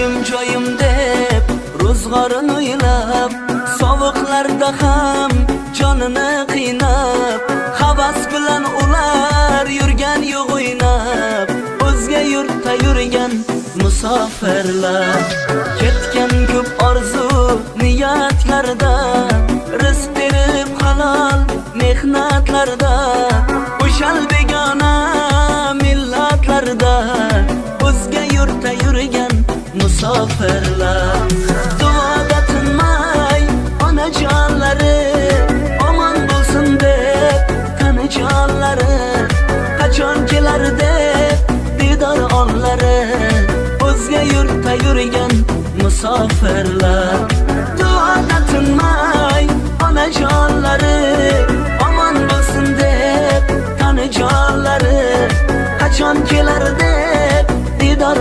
joyim deb ro'zg'orini o'ylab, sovuqlarda ham jonini qiynab, havas bilan ular yurgan yo'q o'ynab, o'zga yurtda yurgan musofirlar, ketgan ko'p orzu niyatlarda, rizq berib halol mehnatlarda, o'shal begona millatlarda, o'zga yurtda yurgan musofirlar. Duoda tinmay onajonlari, omon bo'lsin deb qanijonlari, qachon kelar deb didor onlari, o'zga yurtda yurgan musofirlar. Duoda tinmay onajonlari, omon bo'lsin deb qanijonlari, qachon kelar deb didor